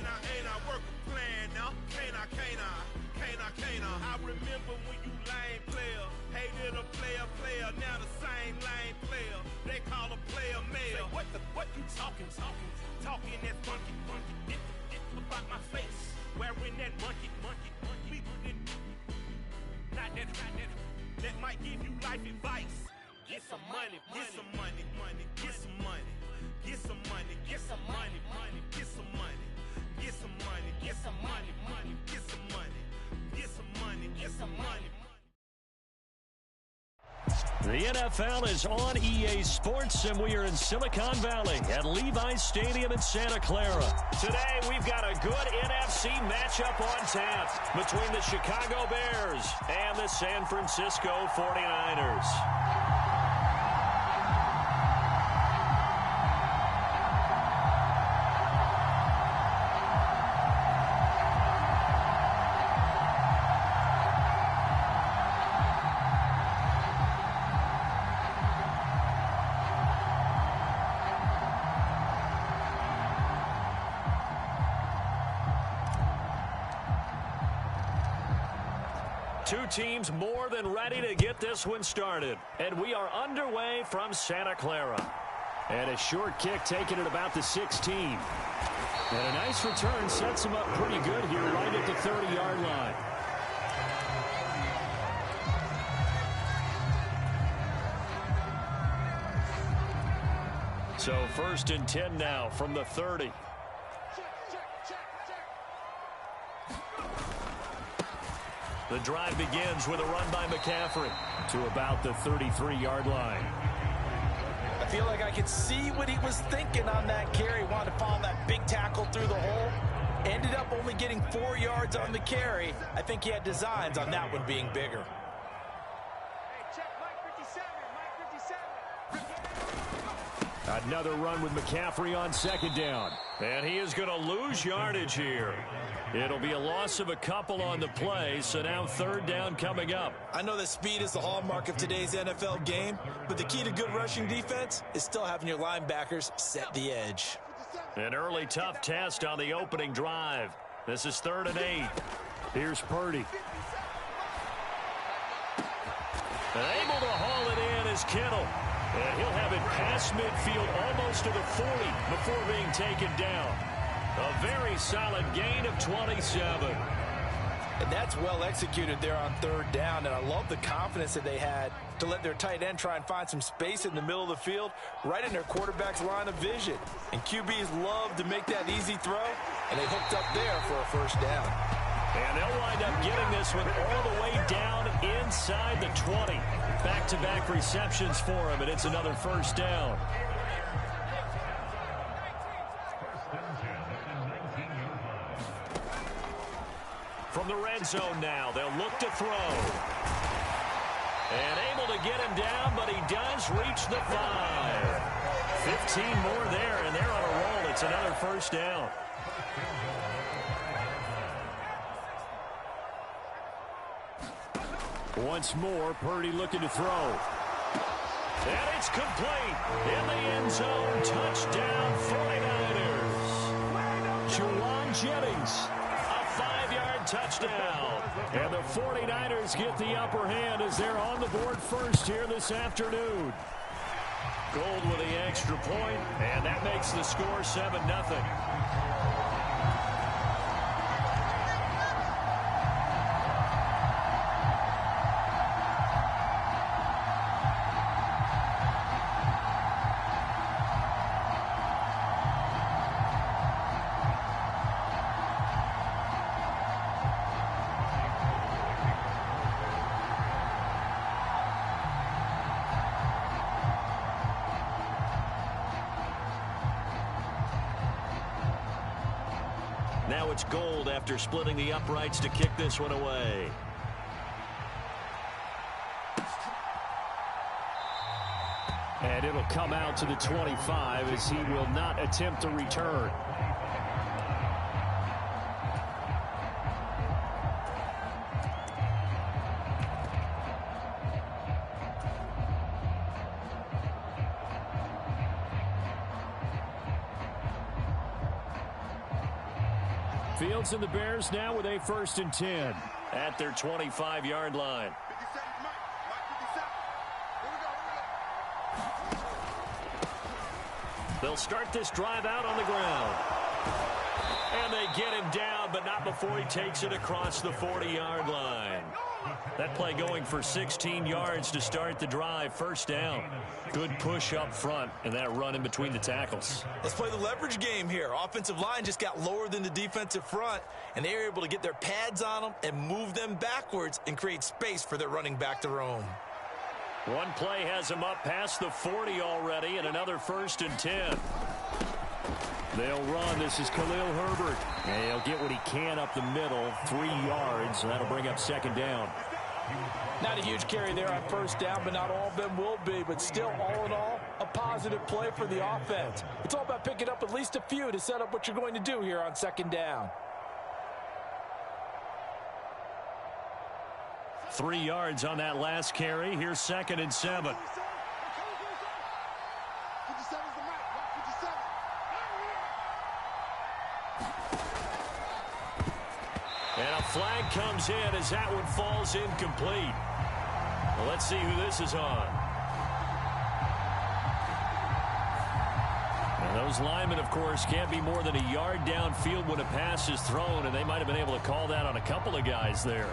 ain't I work a plan now? Can't I? I remember when you lame player, hated a player, now the same lame player. They call a player mayor. What you talking that funky, get about my face. Wearing that monkey. Not that might give you life advice. Get some money. The NFL is on EA Sports, and we are in Silicon Valley at Levi's Stadium in Santa Clara. Today, we've got a good NFC matchup on tap between the Chicago Bears and the San Francisco 49ers. Two teams more than ready to get this one started. And we are underway from Santa Clara. And a short kick taken at about the 16. And a nice return sets them up pretty good here right at the 30-yard line. So 1st and 10 now from the 30. The drive begins with a run by McCaffrey to about the 33-yard line. I feel like I could see what he was thinking on that carry. Wanted to follow that big tackle through the hole. Ended up only getting 4 yards on the carry. I think he had designs on that one being bigger. Another run with McCaffrey on 2nd down. And he is going to lose yardage here. It'll be a loss of a couple on the play, so now 3rd down coming up. I know that speed is the hallmark of today's NFL game, but the key to good rushing defense is still having your linebackers set the edge. An early tough test on the opening drive. This is 3rd and 8. Here's Purdy. And able to haul it in is Kittle. And he'll have it past midfield almost to the 40 before being taken down. A very solid gain of 27. And that's well executed there on 3rd down. And I love the confidence that they had to let their tight end try and find some space in the middle of the field, right in their quarterback's line of vision. And QBs love to make that easy throw, and they hooked up there for a 1st down. And they'll wind up getting this one all the way down inside the 20. Back-to-back receptions for him, and it's another 1st down. From the red zone now, they'll look to throw. And able to get him down, but he does reach the 5. 15 more there, and they're on a roll. It's another 1st down. Once more, Purdy looking to throw. And it's complete. In the end zone, touchdown 49ers. Juwan Jennings, a 5-yard touchdown. And the 49ers get the upper hand as they're on the board first here this afternoon. Gold with the extra point, and that makes the score 7-0. Now it's Gold after splitting the uprights to kick this one away. And it'll come out to the 25 as he will not attempt a return. Fields and the Bears now with a 1st and 10 at their 25-yard line. They'll start this drive out on the ground. And they get him down, but not before he takes it across the 40-yard line. That play going for 16 yards to start the drive. 1st down. Good push up front and that run in between the tackles. Let's play the leverage game here. Offensive line just got lower than the defensive front, and they were able to get their pads on them and move them backwards and create space for their running back to roam. One play has him up past the 40 already, and another 1st and 10. They'll run. This is Khalil Herbert. And he'll get what he can up the middle, 3 yards, and that'll bring up 2nd down. Not a huge carry there on 1st down, but not all of them will be. But still, all in all, a positive play for the offense. It's all about picking up at least a few to set up what you're going to do here on 2nd down. 3 yards on that last carry. Here's 2nd and 7. And a flag comes in as that one falls incomplete. Well, let's see who this is on. And those linemen, of course, can't be more than a yard downfield when a pass is thrown, and they might have been able to call that on a couple of guys there.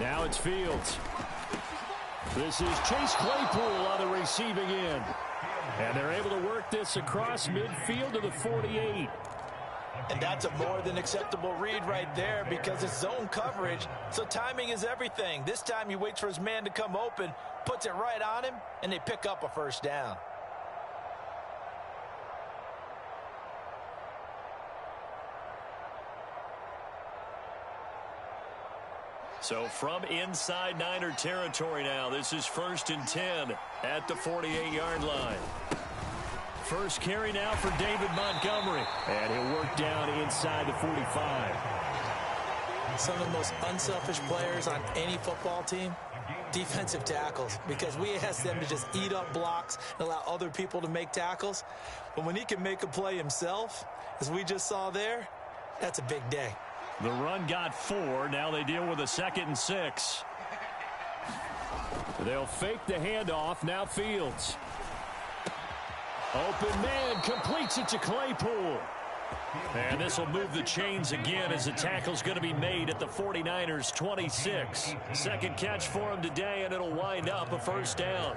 Now it's Fields. This is Chase Claypool on the receiving end. And they're able to work this across midfield to the 48. And that's a more than acceptable read right there because it's zone coverage, so timing is everything. This time he waits for his man to come open, puts it right on him, and they pick up a 1st down. So from inside Niner territory now, this is 1st and 10 at the 48-yard line. First carry now for David Montgomery. And he'll work down inside the 45. Some of the most unselfish players on any football team, defensive tackles, because we ask them to just eat up blocks and allow other people to make tackles. But when he can make a play himself, as we just saw there, that's a big day. The run got 4. Now they deal with a 2nd and 6. They'll fake the handoff. Now Fields. Open man completes it to Claypool. And this will move the chains again as the tackle's going to be made at the 49ers 26. Second catch for him today, and it'll wind up a 1st down.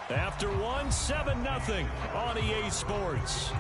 After one, 7-0 on EA Sports.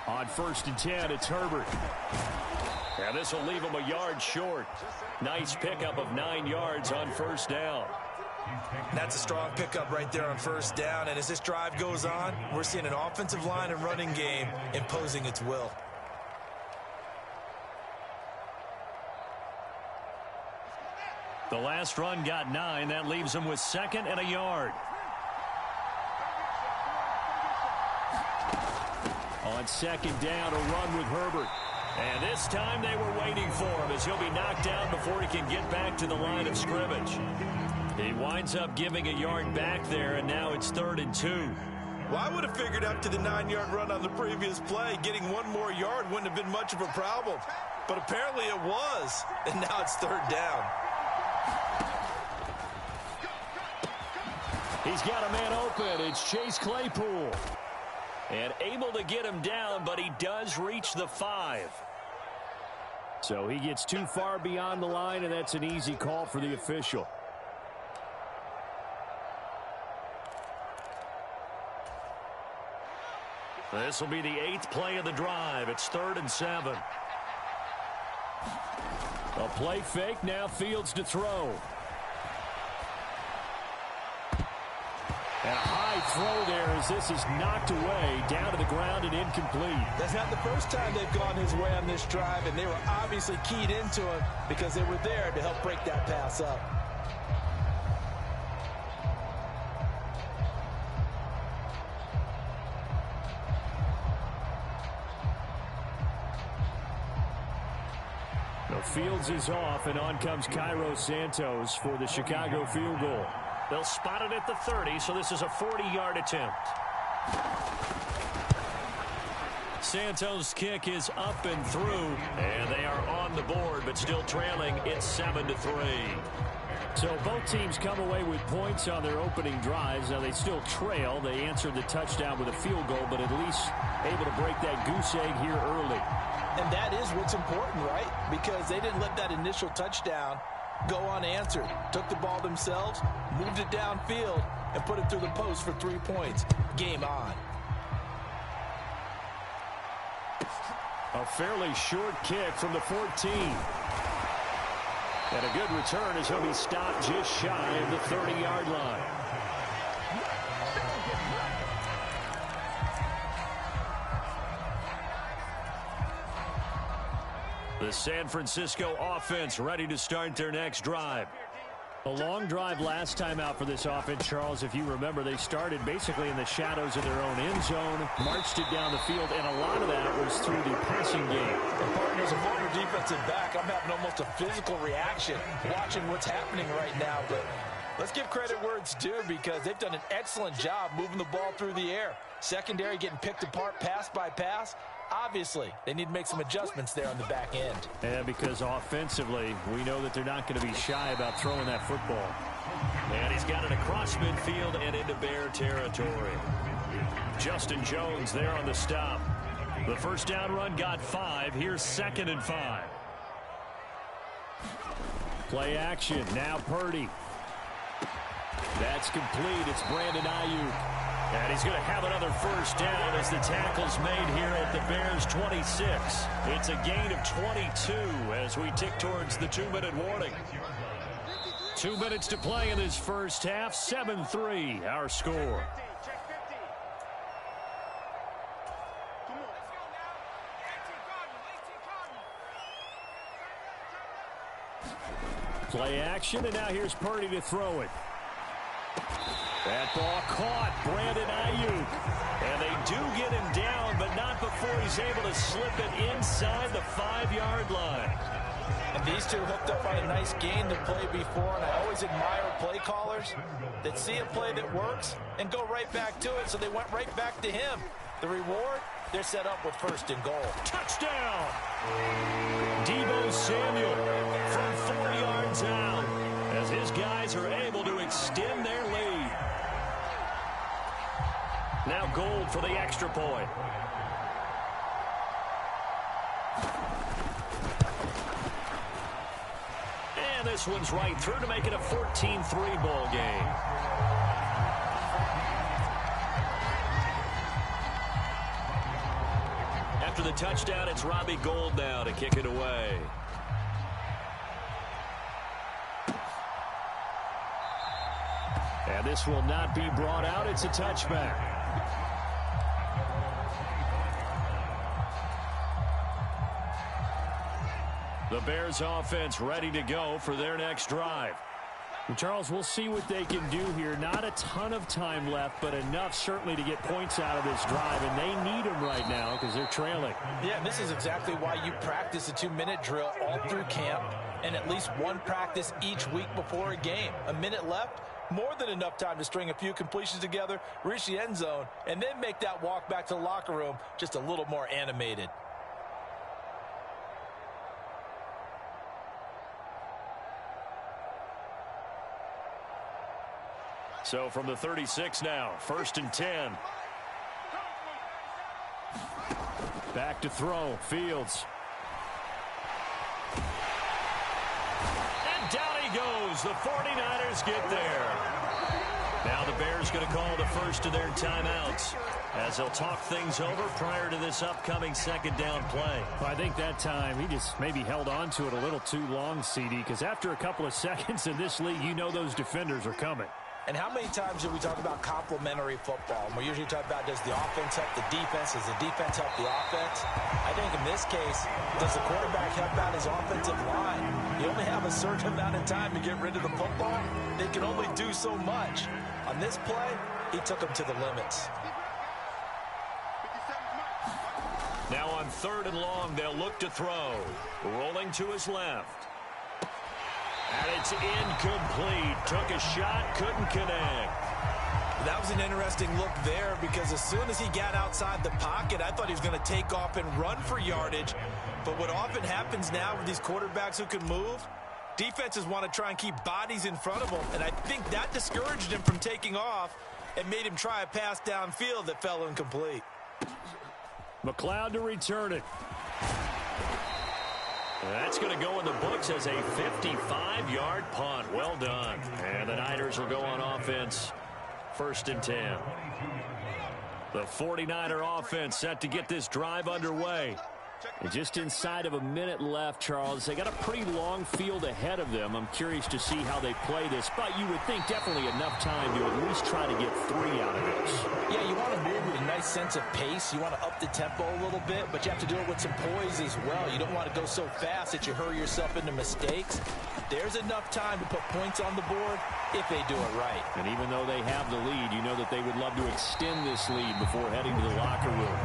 On 1st and 10, it's Herbert. And this will leave him a yard short. Nice pickup of 9 yards on 1st down. That's a strong pickup right there on 1st down. And as this drive goes on, we're seeing an offensive line and running game imposing its will. The last run got 9. That leaves him with 2nd and a yard. On 2nd down, a run with Herbert. And this time they were waiting for him as he'll be knocked down before he can get back to the line of scrimmage. He winds up giving a yard back there, and now it's 3rd and 2. Well, I would have figured after the 9-yard run on the previous play, getting 1 more yard wouldn't have been much of a problem. But apparently it was, and now it's 3rd down. He's got a man open. It's Chase Claypool. And able to get him down, but he does reach the 5. So he gets too far beyond the line, and that's an easy call for the official. This will be the 8th play of the drive. It's 3rd and 7. A play fake. Now Fields to throw. And a high throw there as this is knocked away, down to the ground and incomplete. That's not the first time they've gone his way on this drive, and they were obviously keyed into him because they were there to help break that pass up. The Fields is off, and on comes Cairo Santos for the Chicago field goal. They'll spot it at the 30, so this is a 40-yard attempt. Santos' kick is up and through, and they are on the board, but still trailing. It's 7-3. So both teams come away with points on their opening drives. Now they still trail. They answered the touchdown with a field goal, but at least able to break that goose egg here early. And that is what's important, right? Because they didn't let that initial touchdown go unanswered. Took the ball themselves, moved it downfield, and put it through the post for 3 points. Game on. A fairly short kick from the 14. And a good return as he'll be stopped just shy of the 30-yard line. The San Francisco offense ready to start their next drive. A long drive last time out for this offense, Charles. If you remember, they started basically in the shadows of their own end zone, marched it down the field, and a lot of that was through the passing game. And partner, as a former defensive back, I'm having almost a physical reaction watching what's happening right now. But let's give credit where it's due because they've done an excellent job moving the ball through the air. Secondary getting picked apart pass by pass. Obviously, they need to make some adjustments there on the back end. And because offensively, we know that they're not going to be shy about throwing that football. And he's got it across midfield and into Bear territory. Justin Jones there on the stop. The first down run got 5. Here's 2nd and 5. Play action. Now Purdy. That's complete. It's Brandon Ayuk. And he's going to have another first down as the tackle's made here at the Bears' 26. It's a gain of 22 as we tick towards the 2-minute warning. 2 minutes to play in this first half. 7-3 our score. Play action, and now here's Purdy to throw it. That ball caught Brandon Ayuk. And they do get him down, but not before he's able to slip it inside the 5-yard line. And these two hooked up on a nice gain to play before, and I always admire play callers that see a play that works and go right back to it, so they went right back to him. The reward, they're set up with 1st and goal. Touchdown! Deebo Samuel from 4 yards out as his guys are able to extend their lead. Now Gold for the extra point. And this one's right through to make it a 14-3 ball game. After the touchdown, it's Robbie Gould now to kick it away. And this will not be brought out. It's a touchback. The Bears offense ready to go for their next drive. And Charles, we'll see what they can do here. Not a ton of time left, but enough certainly to get points out of this drive, and they need them right now because they're trailing. Yeah, and this is exactly why you practice a 2-minute drill all through camp and at least one practice each week before a game. A minute left, more than enough time to string a few completions together, reach the end zone, and then make that walk back to the locker room just a little more animated. So from the 36 now, 1st and 10. Back to throw, Fields. And down he goes. The 49ers get there. Now the Bears going to call the first of their timeouts as they'll talk things over prior to this upcoming second down play. Well, I think that time he just maybe held on to it a little too long, CD, because after a couple of seconds in this league, you know those defenders are coming. And how many times do we talk about complementary football? And we usually talk about, does the offense help the defense? Does the defense help the offense? I think in this case, does the quarterback help out his offensive line? You only have a certain amount of time to get rid of the football. They can only do so much. On this play, he took them to the limits. Now on 3rd and long, they'll look to throw. Rolling to his left. And it's incomplete. Took a shot, couldn't connect. That was an interesting look there because as soon as he got outside the pocket, I thought he was going to take off and run for yardage. But what often happens now with these quarterbacks who can move, defenses want to try and keep bodies in front of them. And I think that discouraged him from taking off and made him try a pass downfield that fell incomplete. McLeod to return it. That's going to go in the books as a 55-yard punt. Well done. And the Niners will go on offense. 1st and 10. The 49er offense set to get this drive underway. And just inside of a minute left, Charles. They got a pretty long field ahead of them. I'm curious to see how they play this. But you would think definitely enough time to at least try to get 3 out of this. Yeah, you want to move with a nice sense of pace. You want to up the tempo a little bit, but you have to do it with some poise as well. You don't want to go so fast that you hurry yourself into mistakes. There's enough time to put points on the board if they do it right. And even though they have the lead, you know that they would love to extend this lead before heading to the locker room.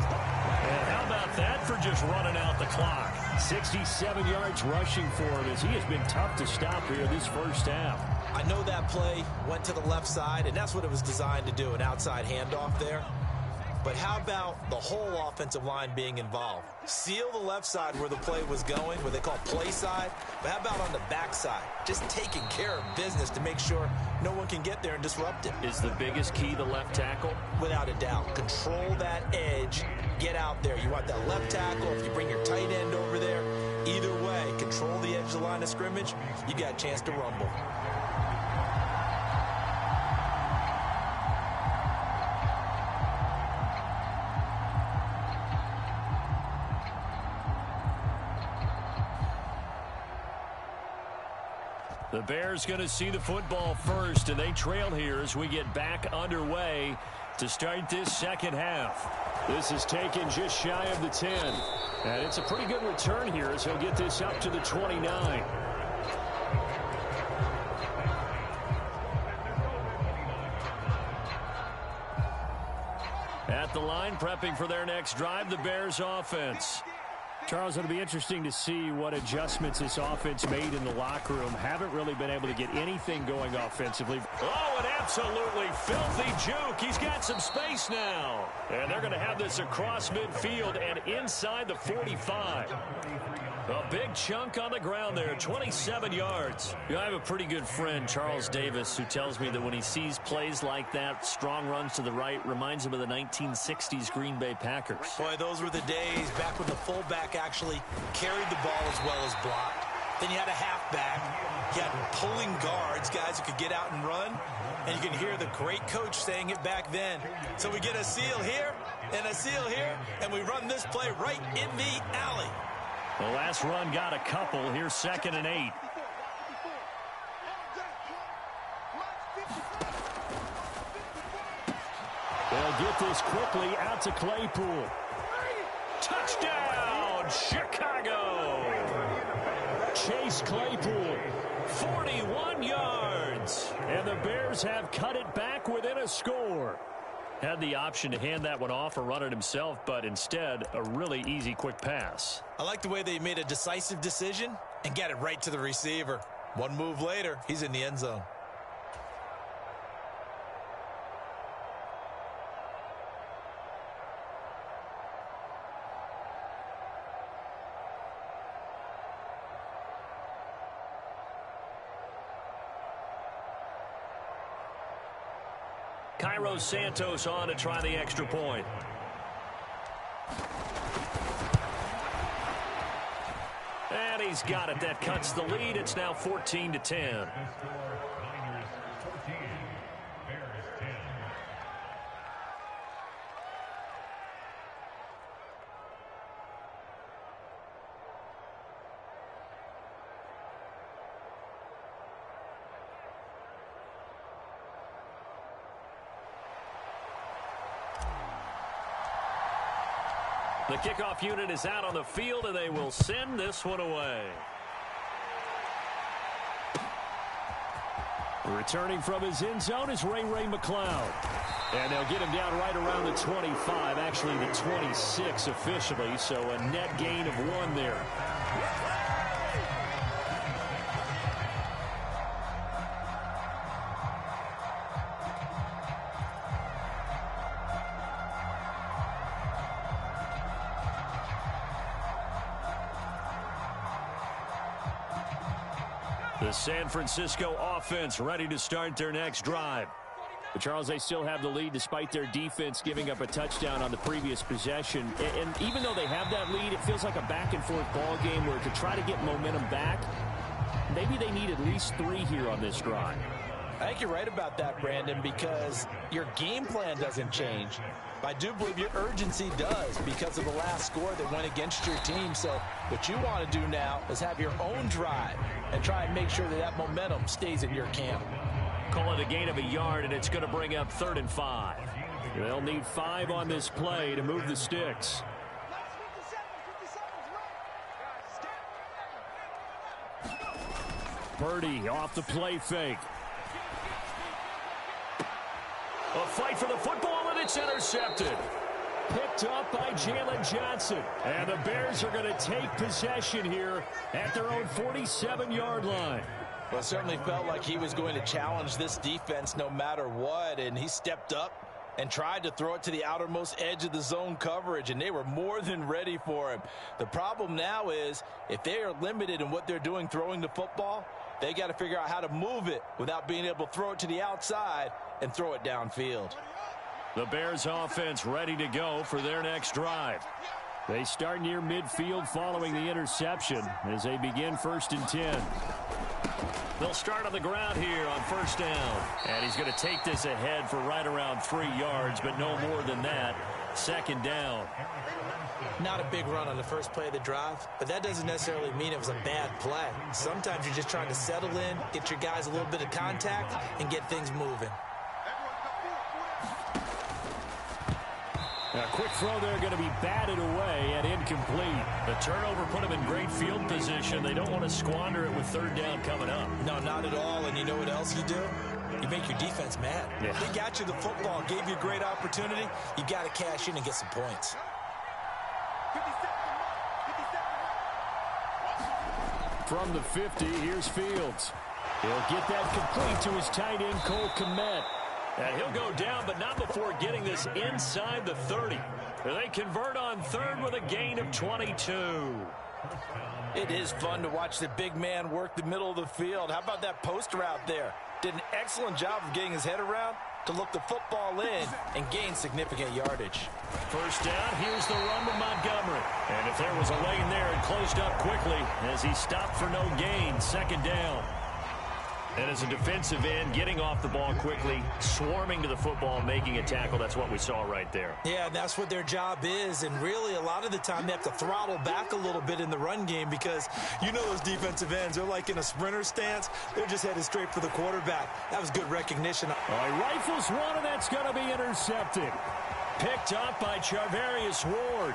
And how about that for just running out the clock? 67 yards rushing for him as he has been tough to stop here this first half. I know that play went to the left side, and that's what it was designed to do, an outside handoff there. But how about the whole offensive line being involved? Seal the left side where the play was going, what they call play side. But how about on the back side? Just taking care of business to make sure no one can get there and disrupt it. Is the biggest key the left tackle? Without a doubt. Control that edge. Get out there. You want that left tackle. If you bring your tight end over there, either way, control the edge of the line of scrimmage, you got a chance to rumble. The Bears going to see the football first, and they trail here as we get back underway to start this second half. This is taken just shy of the 10. And it's a pretty good return here as he'll get this up to the 29. At the line, prepping for their next drive, the Bears offense. Charles, it'll be interesting to see what adjustments this offense made in the locker room. Haven't really been able to get anything going offensively. Oh, an absolutely filthy juke. He's got some space now. And they're going to have this across midfield and inside the 45. A big chunk on the ground there, 27 yards. I have a pretty good friend, Charles Davis, who tells me that when he sees plays like that, strong runs to the right, reminds him of the 1960s Green Bay Packers. Boy, those were the days back when the fullback actually carried the ball as well as blocked. Then you had a halfback. You had pulling guards, guys who could get out and run. And you can hear the great coach saying it back then. So we get a seal here and a seal here, and we run this play right in the alley. The last run got a couple. Here's 2nd and 8. They'll get this quickly out to Claypool. Touchdown, Chicago! Chase Claypool, 41 yards. And the Bears have cut it back within a score. Had the option to hand that one off or run it himself, but instead, a really easy, quick pass. I like the way they made a decisive decision and got it right to the receiver. One move later, he's in the end zone. Cairo Santos on to try the extra point. And he's got it. That cuts the lead. It's now 14-10. The kickoff unit is out on the field, and they will send this one away. Returning from his end zone is Ray McLeod. And they'll get him down right around the 25, actually the 26 officially, so a net gain of 1 there. The San Francisco offense ready to start their next drive. But Charles, they still have the lead despite their defense giving up a touchdown on the previous possession. And even though they have that lead, it feels like a back-and-forth ball game where to try to get momentum back, maybe they need at least 3 here on this drive. I think you're right about that, Brandon, because your game plan doesn't change. I do believe your urgency does because of the last score that went against your team. So what you want to do now is have your own drive and try and make sure that that momentum stays in your camp. Call it a gain of 1 yard, and it's going to bring up 3rd and 5. They'll need 5 on this play to move the sticks. Purdy off the play fake. A fight for the football, and it's intercepted. Picked up by Jalen Johnson. And the Bears are going to take possession here at their own 47-yard line. Well, it certainly felt like he was going to challenge this defense no matter what, and he stepped up and tried to throw it to the outermost edge of the zone coverage, and they were more than ready for him. The problem now is if they are limited in what they're doing throwing the football, they got to figure out how to move it without being able to throw it to the outside and throw it downfield. The Bears offense ready to go for their next drive. They start near midfield following the interception as they begin 1st and 10. They'll start on the ground here on 1st down. And he's going to take this ahead for right around 3 yards, but no more than that. 2nd down. Not a big run on the first play of the drive, but that doesn't necessarily mean it was a bad play. Sometimes you're just trying to settle in, get your guys a little bit of contact, and get things moving. A quick throw there going to be batted away and incomplete. The turnover put them in great field position. They don't want to squander it with 3rd down coming up. No, not at all. And you know what else you do? You make your defense mad. Yeah. They got you the football, gave you a great opportunity. You got to cash in and get some points. From the 50, here's Fields. He'll get that complete to his tight end, Cole Kmet. And he'll go down, but not before getting this inside the 30. They convert on 3rd with a gain of 22. It is fun to watch the big man work the middle of the field. How about that post route there? Did an excellent job of getting his head around to look the football in and gain significant yardage. 1st down, here's the run with Montgomery. And if there was a lane there, it closed up quickly as he stopped for no gain. 2nd down. And as a defensive end, getting off the ball quickly, swarming to the football, making a tackle, that's what we saw right there. Yeah, that's what their job is, and really a lot of the time they have to throttle back a little bit in the run game because you know those defensive ends, they're like in a sprinter stance. They're just headed straight for the quarterback. That was good recognition. All right, rifles one, and that's going to be intercepted. Picked up by Charvarius Ward.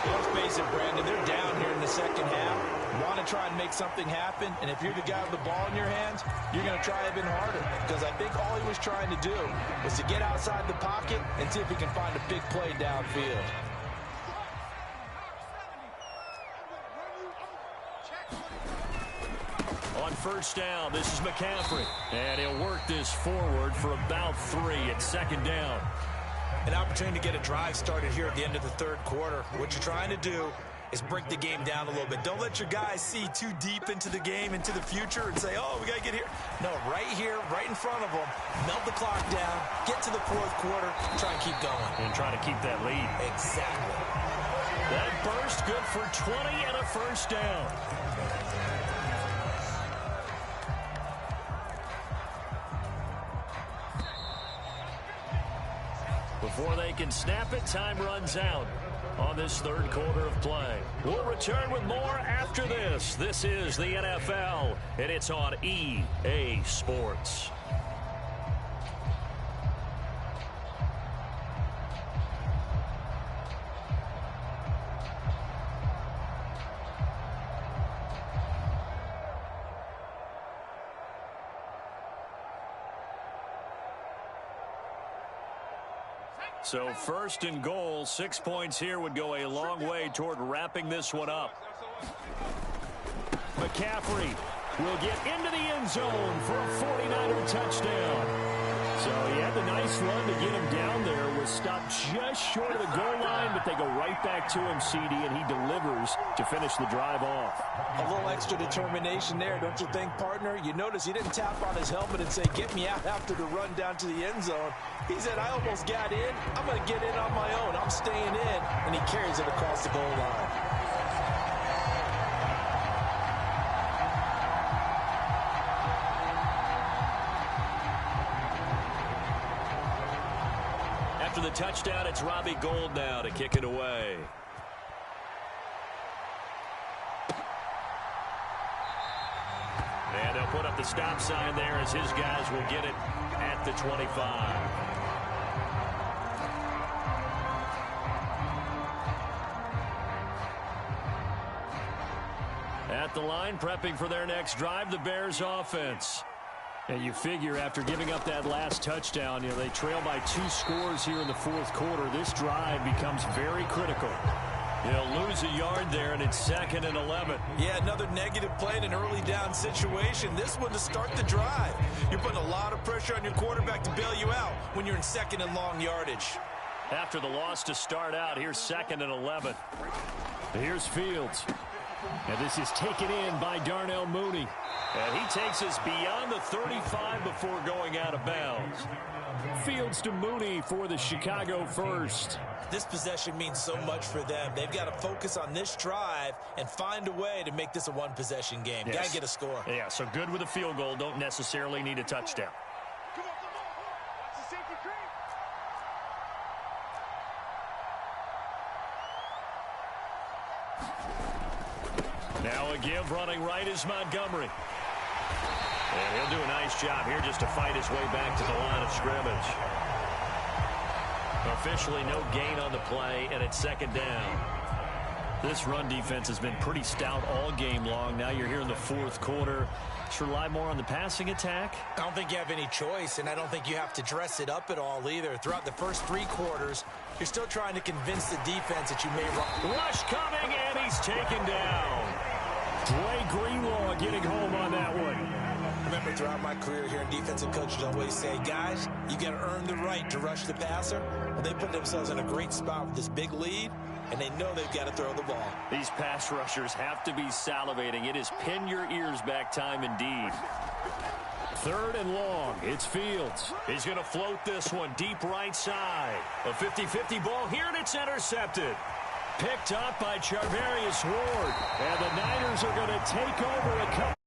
Let's face it, Brandon, they're down here in the 2nd half. You want to try and make something happen, and if you're the guy with the ball in your hands, you're going to try even harder because I think all he was trying to do was to get outside the pocket and see if he can find a big play downfield. On 1st down, this is McCaffrey. And he'll work this forward for about 3 at 2nd down. An opportunity to get a drive started here at the end of the 3rd quarter. What you're trying to do is break the game down a little bit. Don't let your guys see too deep into the game, into the future, and say, oh, we got to get here. No, right here, right in front of them, melt the clock down, get to the 4th quarter, try and keep going. And try to keep that lead. Exactly. That burst good for 20 and a 1st down. Before they can snap it, time runs out on this 3rd quarter of play. We'll return with more after this. This is the NFL, and it's on EA Sports. So first and goal, 6 points here would go a long way toward wrapping this one up. McCaffrey will get into the end zone for a 49er touchdown. So he had the nice run to get him down there. Was stopped just short of the goal line, but they go right back to him, CD, and he delivers to finish the drive off. A little extra determination there, don't you think, partner? You notice he didn't tap on his helmet and say, get me out after the run down to the end zone. He said, I almost got in. I'm going to get in on my own. I'm staying in. And he carries it across the goal line. After the touchdown, it's Robbie Gould now to kick it away. And they'll put up the stop sign there as his guys will get it at the 25. At the line, prepping for their next drive, the Bears offense. And you figure after giving up that last touchdown, they trail by 2 scores here in the fourth quarter. This drive becomes very critical. They'll lose a yard there, and it's 2nd and 11. Yeah, another negative play in an early down situation. This one to start the drive. You're putting a lot of pressure on your quarterback to bail you out when you're in 2nd and long yardage. After the loss to start out, here's 2nd and 11. Here's Fields. And this is taken in by Darnell Mooney. And he takes us beyond the 35 before going out of bounds. Fields to Mooney for the Chicago first. This possession means so much for them. They've got to focus on this drive and find a way to make this a one-possession game. Yes. Got to get a score. Yeah, so good with a field goal. Don't necessarily need a touchdown. Now a give running right is Montgomery. And he'll do a nice job here just to fight his way back to the line of scrimmage. Officially no gain on the play, and it's 2nd down. This run defense has been pretty stout all game long. Now you're here in the fourth quarter. Should rely more on the passing attack? I don't think you have any choice, and I don't think you have to dress it up at all either. Throughout the first 3 quarters, you're still trying to convince the defense that you may run. Rush coming, and he's taken down. Dre Greenlaw getting home on that one. Remember, throughout my career here, defensive coaches always say, guys, you got to earn the right to rush the passer. Well, they put themselves in a great spot with this big lead, and they know they've got to throw the ball. These pass rushers have to be salivating. It is pin your ears back time indeed. 3rd and long. It's Fields. He's going to float this one deep right side. A 50-50 ball here, and it's intercepted. Picked up by Charvarius Ward. And the Niners are going to take over a couple.